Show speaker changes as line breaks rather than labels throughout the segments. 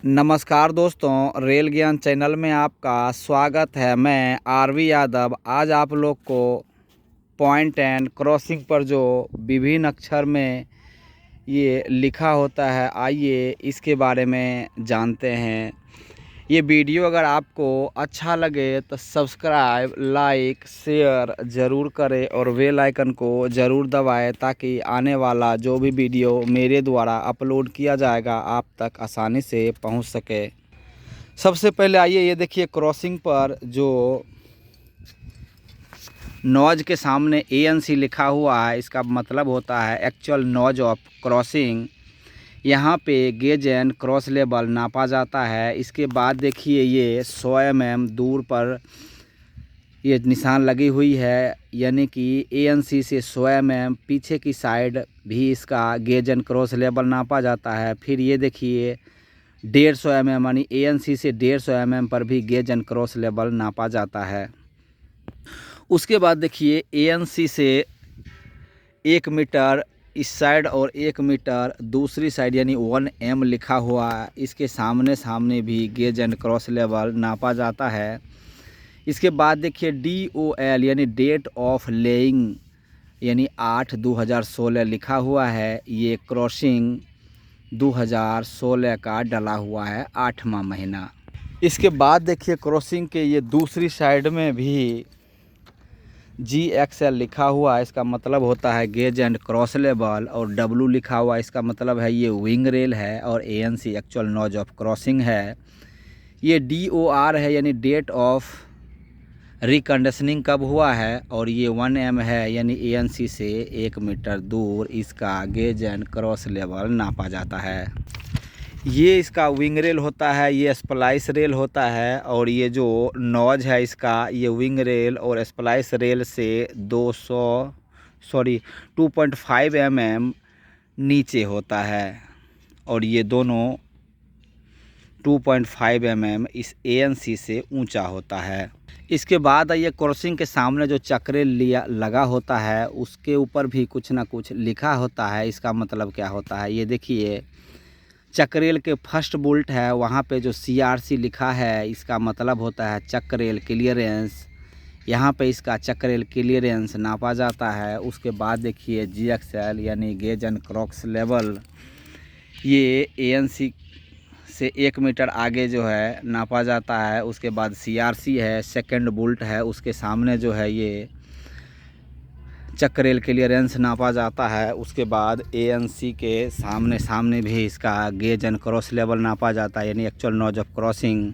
नमस्कार दोस्तों, रेल ज्ञान चैनल में आपका स्वागत है। मैं आरवी यादव आज आप लोग को पॉइंट एंड क्रॉसिंग पर जो विभिन्न अक्षर में ये लिखा होता है, आइए इसके बारे में जानते हैं। ये वीडियो अगर आपको अच्छा लगे तो सब्सक्राइब, लाइक, शेयर ज़रूर करें और बेल आइकन को ज़रूर दबाएं ताकि आने वाला जो भी वीडियो मेरे द्वारा अपलोड किया जाएगा आप तक आसानी से पहुंच सके। सबसे पहले आइए ये देखिए, क्रॉसिंग पर जो नॉज के सामने ANC लिखा हुआ है, इसका मतलब होता है एक्चुअल नॉज ऑफ क्रॉसिंग। यहाँ पे गेज एंड क्रॉस लेवल नापा जाता है। इसके बाद देखिए ये 100 mm दूर पर ये निशान लगी हुई है, यानी कि ANC से 100 mm पीछे की साइड भी इसका गेज एंड क्रॉस लेवल नापा जाता है। फिर ये देखिए 150 mm यानी ANC से 150 mm पर भी गेज एंड क्रॉस लेवल नापा जाता है। उसके बाद देखिए ANC से 1 मीटर इस साइड और 1 मीटर दूसरी साइड यानी 1 m लिखा हुआ है, इसके सामने भी गेज एंड क्रॉस लेवल नापा जाता है। इसके बाद देखिए DOL यानी डेट ऑफ लेइंग यानी 8/2016 लिखा हुआ है। ये क्रॉसिंग 2016 का डला हुआ है, 8वां महीना। इसके बाद देखिए क्रॉसिंग के ये दूसरी साइड में भी GXL लिखा हुआ है, इसका मतलब होता है गेज एंड क्रॉस लेवल, और W लिखा हुआ है, इसका मतलब है ये विंग रेल है, और ANC एक्चुअल नॉज ऑफ क्रॉसिंग है। ये DOR है यानी डेट ऑफ रिकंडीशनिंग कब हुआ है, और ये 1 m है यानी ANC से 1 मीटर दूर इसका गेज एंड क्रॉस लेवल नापा जाता है। ये इसका विंग रेल होता है, ये स्प्लाइस रेल होता है, और ये जो नॉज है इसका ये विंग रेल और स्प्लाइस रेल से 2.5 mm नीचे होता है, और ये दोनों 2.5 mm इस ANC से ऊंचा होता है। इसके बाद ये क्रॉसिंग के सामने जो चक्रेल लगा होता है उसके ऊपर भी कुछ ना कुछ लिखा होता है। इसका मतलब क्या होता है, ये देखिए चक्रेल के फर्स्ट बोल्ट है, वहाँ पे जो CRC लिखा है इसका मतलब होता है चक्रेल क्लियरेंस। यहाँ पे इसका चक्रेल क्लियरेंस नापा जाता है। उसके बाद देखिए GXL यानी गेज एंड क्रॉस लेवल, ये ANC से 1 मीटर आगे जो है नापा जाता है। उसके बाद CRC है, सेकंड बोल्ट है, उसके सामने जो है ये चक्रेल क्लियरेंस नापा जाता है। उसके बाद ANC के सामने भी इसका गेज एंड क्रॉस लेवल नापा जाता है यानी एक्चुअल नॉज ऑफ क्रॉसिंग।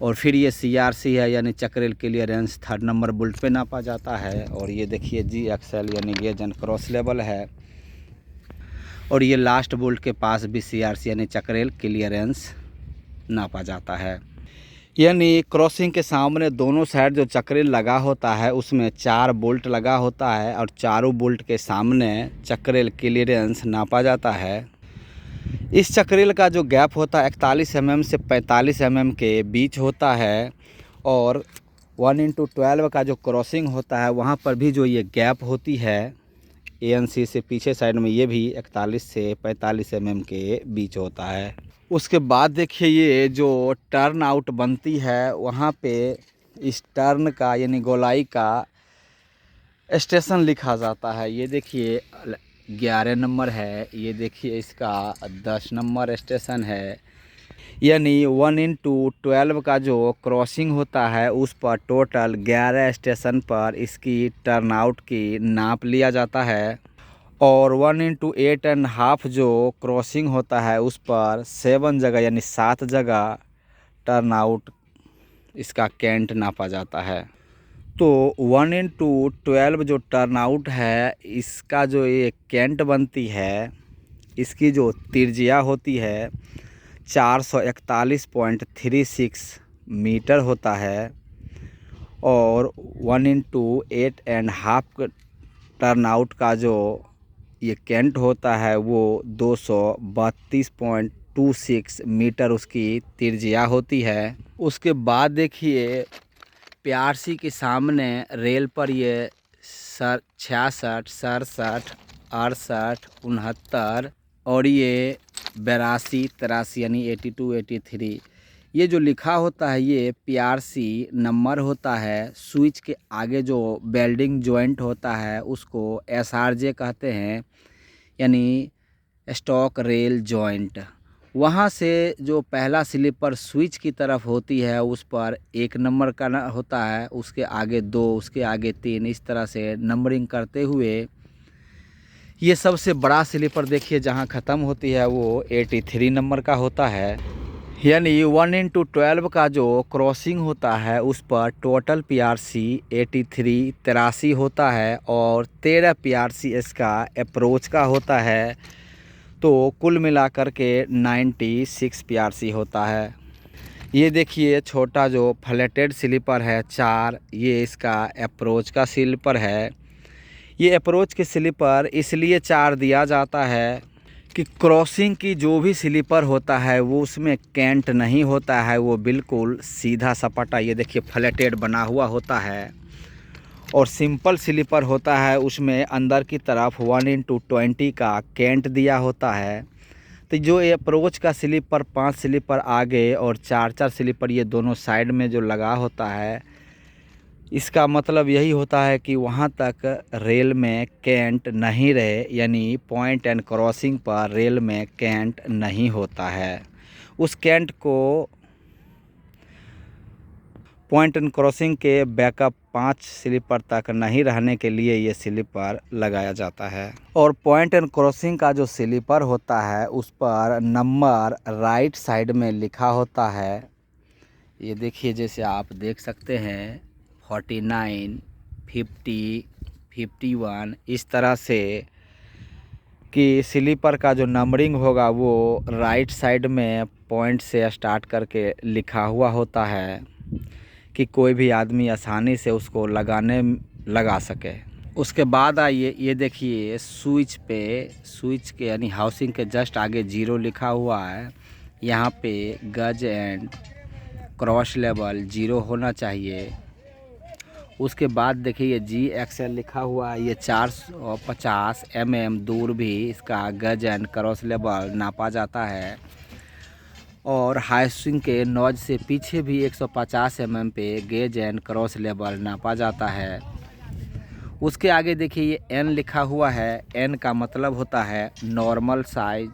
और फिर ये CRC है यानी चक्रेल क्लियरेंस 3rd नंबर बोल्ट पे नापा जाता है। और ये देखिए GXL यानी गेज एंड क्रॉस लेवल है, और ये लास्ट बोल्ट के पास भी CRC यानी चक्रेल क्लियरेंस नापा जाता है। यानी क्रॉसिंग के सामने दोनों साइड जो चक्रेल लगा होता है उसमें 4 बोल्ट लगा होता है, और चारों बोल्ट के सामने चक्रेल क्लियरेंस नापा जाता है। इस चक्रेल का जो गैप होता है 41 mm से 45 mm के बीच होता है, और 1/12 का जो क्रॉसिंग होता है वहाँ पर भी जो ये गैप होती है ANC से पीछे साइड में, ये भी 41 से 45 mm के बीच होता है। उसके बाद देखिए ये जो टर्न आउट बनती है वहाँ पे इस टर्न का यानी गोलाई का स्टेशन लिखा जाता है। ये देखिए 11 नंबर है, ये देखिए इसका 10 नंबर स्टेशन है। यानी 1/12 का जो क्रॉसिंग होता है उस पर टोटल 11 स्टेशन पर इसकी टर्न आउट की नाप लिया जाता है, और 1/8.5 जो क्रॉसिंग होता है उस पर 7 जगह यानी 7 जगह टर्न आउट इसका कैंट नापा जाता है। तो 1/12 जो टर्न आउट है इसका जो ये कैंट बनती है, इसकी जो त्रिज्या होती है 441.36 मीटर होता है, और 1/8.5 टर्न आउट का जो ये कैंट होता है वो 232.26 मीटर उसकी त्रिज्या होती है। उसके बाद देखिए PRC के सामने रेल पर ये 66, 67, 68, 69, और ये 82 83 यानी 82 83 ये जो लिखा होता है ये PRC नंबर होता है। स्विच के आगे जो वेल्डिंग जॉइंट होता है उसको SRJ कहते हैं, यानी स्टॉक रेल जॉइंट। वहाँ से जो पहला स्लीपर स्विच की तरफ होती है उस पर 1 नंबर का होता है, उसके आगे 2, उसके आगे 3, इस तरह से नंबरिंग करते हुए ये सबसे बड़ा स्लीपर देखिए जहाँ ख़त्म होती है वो 83 नंबर का होता है। यानी 1x12 का जो क्रॉसिंग होता है उस पर टोटल PRC 83 होता है और 13 PRC इसका अप्रोच का होता है, तो कुल मिलाकर के 96 PRC होता है। ये देखिए छोटा जो फ्लैटेड स्लीपर है 4, ये इसका अप्रोच का स्लीपर है। ये अप्रोच के स्लीपर इसलिए 4 दिया जाता है कि क्रॉसिंग की जो भी स्लीपर होता है वो उसमें कैंट नहीं होता है, वो बिल्कुल सीधा सपाटा ये देखिए फ्लैटेड बना हुआ होता है। और सिंपल स्लीपर होता है उसमें अंदर की तरफ 1x20 का कैंट दिया होता है। तो जो ये अप्रोच का स्लीपर 5 स्लीपर आगे और 4 स्लीपर ये दोनों साइड में जो लगा होता है, इसका मतलब यही होता है कि वहाँ तक रेल में कैंट नहीं रहे, यानी पॉइंट एंड क्रॉसिंग पर रेल में कैंट नहीं होता है। उस कैंट को पॉइंट एंड क्रॉसिंग के बैकअप 5 स्लीपर तक नहीं रहने के लिए ये स्लीपर लगाया जाता है। और पॉइंट एंड क्रॉसिंग का जो स्लीपर होता है उस पर नंबर राइट साइड में लिखा होता है। ये देखिए जैसे आप देख सकते हैं 49, 50, 51 इस तरह से कि स्लीपर का जो नंबरिंग होगा वो राइट साइड में पॉइंट से स्टार्ट करके लिखा हुआ होता है कि कोई भी आदमी आसानी से उसको लगा सके। उसके बाद आइए ये देखिए स्विच के यानी हाउसिंग के जस्ट आगे 0 लिखा हुआ है। यहाँ पे गज एंड क्रॉस लेवल 0 होना चाहिए। उसके बाद देखिए GXL लिखा हुआ है, ये 450 mm दूर भी इसका गज एंड क्रॉस लेवल नापा जाता है। और हाउसिंग के नॉज से पीछे भी 150 mm पे गेज एंड क्रॉस लेवल नापा जाता है। उसके आगे देखिए ये N लिखा हुआ है, N का मतलब होता है नॉर्मल साइज।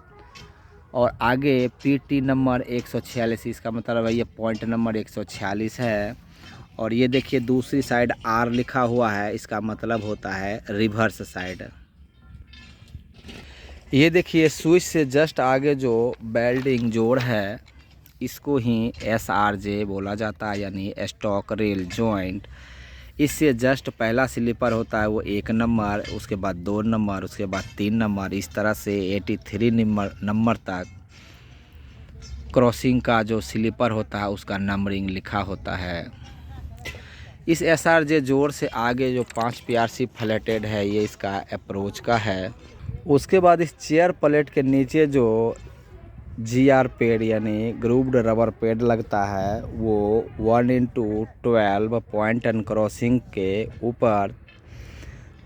और आगे PT नंबर 146, इसका मतलब है ये पॉइंट नंबर 146 है। और ये देखिए दूसरी साइड R लिखा हुआ है, इसका मतलब होता है रिवर्स साइड। ये देखिए स्विच से जस्ट आगे जो वेल्डिंग जोड़ है इसको ही SRJ बोला जाता है, यानी स्टॉक रेल जॉइंट। इससे जस्ट पहला स्लीपर होता है वो 1 नंबर, उसके बाद 2 नंबर, उसके बाद 3 नंबर, इस तरह से 83 नंबर तक क्रॉसिंग का जो स्लीपर होता है उसका नंबरिंग लिखा होता है। इस SRJ जोड़ से आगे जो 5 PRC फ्लैटेड है ये इसका अप्रोच का है। उसके बाद इस चेयर प्लेट के नीचे जो GR पेड यानी ग्रूव्ड रबर पेड लगता है वो 1x12 पॉइंट एंड क्रॉसिंग के ऊपर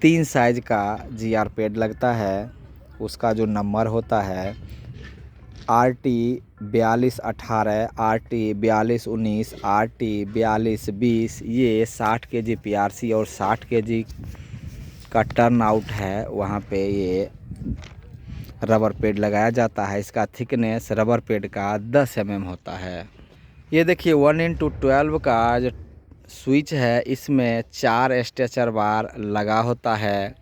3 साइज का GR पेड लगता है। उसका जो नंबर होता है RT 4218, RT 4219, RT 4220, ये 60 kg PRC और 60 kg का टर्न आउट है, वहाँ पे ये रबर पेड लगाया जाता है। इसका थिकनेस रबर पेड का 10 mm होता है। ये देखिए 1x12 का जो स्विच है इसमें 4 स्ट्रेचर बार लगा होता है।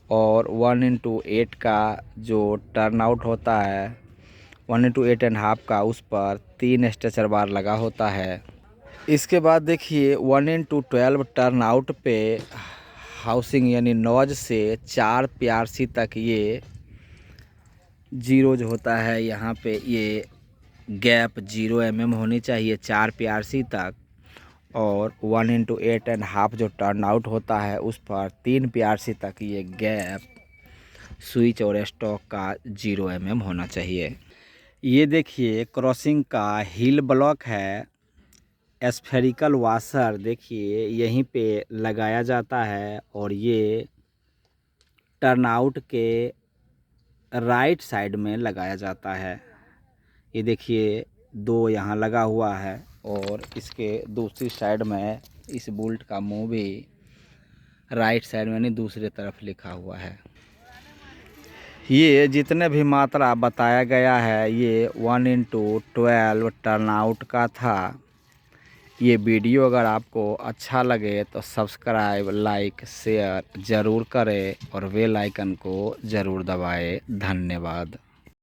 और 1x8 का जो टर्न आउट होता है 1x8.5 का, उस पर 3 स्ट्रेचर बार लगा होता है। इसके बाद देखिए 1x12 टर्न आउट पे हाउसिंग यानी नॉज से 4 PRC तक ये 0 जो होता है यहाँ पे ये गैप 0 mm होनी चाहिए 4 PRC तक। और 1x8.5 जो टर्न आउट होता है उस पर 3 PRC तक ये गैप स्विच और स्टॉक का 0 mm होना चाहिए। ये देखिए क्रॉसिंग का हिल ब्लॉक है, स्फेरिकल वाशर देखिए यहीं पे लगाया जाता है। और ये टर्न आउट के राइट साइड में लगाया जाता है। ये देखिए 2 यहाँ लगा हुआ है और इसके दूसरी साइड में इस बोल्ट का मुंह भी राइट साइड में नहीं दूसरी तरफ लिखा हुआ है। ये जितने भी मात्रा बताया गया है ये 1/12 टर्नआउट का था। ये वीडियो अगर आपको अच्छा लगे तो सब्सक्राइब, लाइक, शेयर ज़रूर करें और बेल आइकन को ज़रूर दबाएं। धन्यवाद।